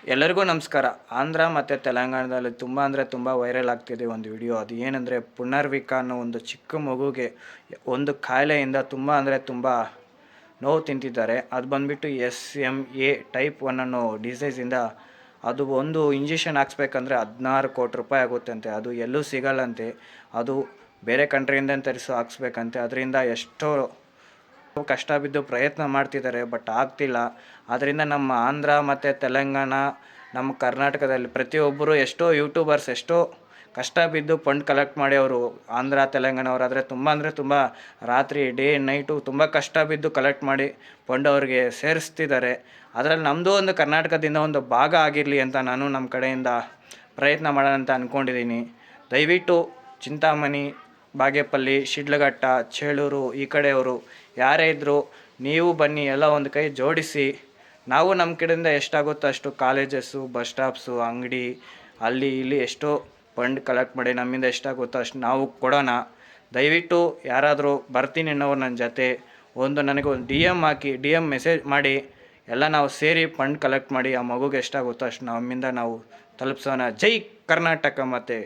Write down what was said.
ಎಲ್ಲರಿಗೂ ನಮಸ್ಕಾರ. ಆಂಧ್ರ ಮತ್ತು ತೆಲಂಗಾಣದಲ್ಲಿ ತುಂಬ ವೈರಲ್ ಆಗ್ತಿದೆ ಒಂದು ವಿಡಿಯೋ. ಅದು ಏನಂದರೆ, ಪುನರ್ವಿಕ ಅನ್ನೋ ಒಂದು ಚಿಕ್ಕ ಮಗುಗೆ ಒಂದು ಕಾಯಿಲೆಯಿಂದ ತುಂಬ ನೋವು ತಿಂತಿದ್ದಾರೆ. ಅದು ಬಂದುಬಿಟ್ಟು SMA ಟೈಪ್ 1 ಅನ್ನೋ ಡಿಸೀಸಿಂದ ಅದು ಒಂದು ಇಂಜೆಕ್ಷನ್ ಹಾಕ್ಸ್ಬೇಕಂದ್ರೆ 16 ಕೋಟಿ ರೂಪಾಯಿ ಆಗುತ್ತಂತೆ. ಅದು ಎಲ್ಲೂ ಸಿಗಲ್ಲಂತೆ. ಅದು ಬೇರೆ ಕಂಟ್ರಿಯಿಂದ ಹಾಕ್ಸ್ಬೇಕಂತೆ. ಅದರಿಂದ ಎಷ್ಟೋ ಕಷ್ಟ ಬಿದ್ದು ಪ್ರಯತ್ನ ಮಾಡ್ತಿದ್ದಾರೆ, ಬಟ್ ಆಗ್ತಿಲ್ಲ. ಆದ್ದರಿಂದ ನಮ್ಮ ಆಂಧ್ರ ಮತ್ತು ತೆಲಂಗಾಣ, ನಮ್ಮ ಕರ್ನಾಟಕದಲ್ಲಿ ಪ್ರತಿಯೊಬ್ಬರು ಎಷ್ಟೋ ಯೂಟ್ಯೂಬರ್ಸ್ ಎಷ್ಟೋ ಕಷ್ಟ ಬಿದ್ದು ಫಂಡ್ ಕಲೆಕ್ಟ್ ಮಾಡಿ ಅವರು ಆಂಧ್ರ ತೆಲಂಗಾಣವರಾದರೆ ತುಂಬ ರಾತ್ರಿ ಡೇ ನೈಟು ತುಂಬ ಕಷ್ಟ ಬಿದ್ದು ಕಲೆಕ್ಟ್ ಮಾಡಿ ಫಂಡ್ ಅವ್ರಿಗೆ ಸೇರಿಸ್ತಿದ್ದಾರೆ. ಅದರಲ್ಲಿ ನಮ್ಮದು ಒಂದು ಕರ್ನಾಟಕದಿಂದ ಒಂದು ಭಾಗ ಆಗಿರಲಿ ಅಂತ ನಾನು ನಮ್ಮ ಕಡೆಯಿಂದ ಪ್ರಯತ್ನ ಮಾಡೋಣ ಅಂತ ಅಂದ್ಕೊಂಡಿದ್ದೀನಿ. ದಯವಿಟ್ಟು ಚಿಂತಾಮಣಿ, ಬಾಗೇಪಲ್ಲಿ, ಶಿಡ್ಲಘಟ್ಟ, ಚೇಳೂರು ಈ ಕಡೆಯವರು ಯಾರೇ ಇದ್ದರೂ ನೀವು ಬನ್ನಿ, ಎಲ್ಲ ಒಂದು ಕೈ ಜೋಡಿಸಿ ನಾವು ನಮ್ಮ ಕಡೆಯಿಂದ ಎಷ್ಟಾಗುತ್ತೋ ಅಷ್ಟು ಕಾಲೇಜಸ್ಸು, ಬಸ್ ಸ್ಟಾಪ್ಸು, ಅಂಗಡಿ ಅಲ್ಲಿ ಇಲ್ಲಿ ಎಷ್ಟೋ ಫಂಡ್ ಕಲೆಕ್ಟ್ ಮಾಡಿ ನಮ್ಮಿಂದ ಎಷ್ಟಾಗುತ್ತೋ ಅಷ್ಟು ನಾವು ಕೊಡೋಣ. ದಯವಿಟ್ಟು ಯಾರಾದರೂ ಬರ್ತೀನಿ ಅನ್ನೋರು ನನ್ನ ಜೊತೆ ನನಗೆ ಒಂದು DM ಹಾಕಿ, DM ಮೆಸೇಜ್ ಮಾಡಿ, ಎಲ್ಲ ನಾವು ಸೇರಿ ಫಂಡ್ ಕಲೆಕ್ಟ್ ಮಾಡಿ ಆ ಮಗುಗೆ ಎಷ್ಟಾಗುತ್ತೋ ಅಷ್ಟು ನಮ್ಮಿಂದ ನಾವು ತಲುಪಿಸೋಣ. ಜೈ ಕರ್ನಾಟಕ. ಮತ್ತು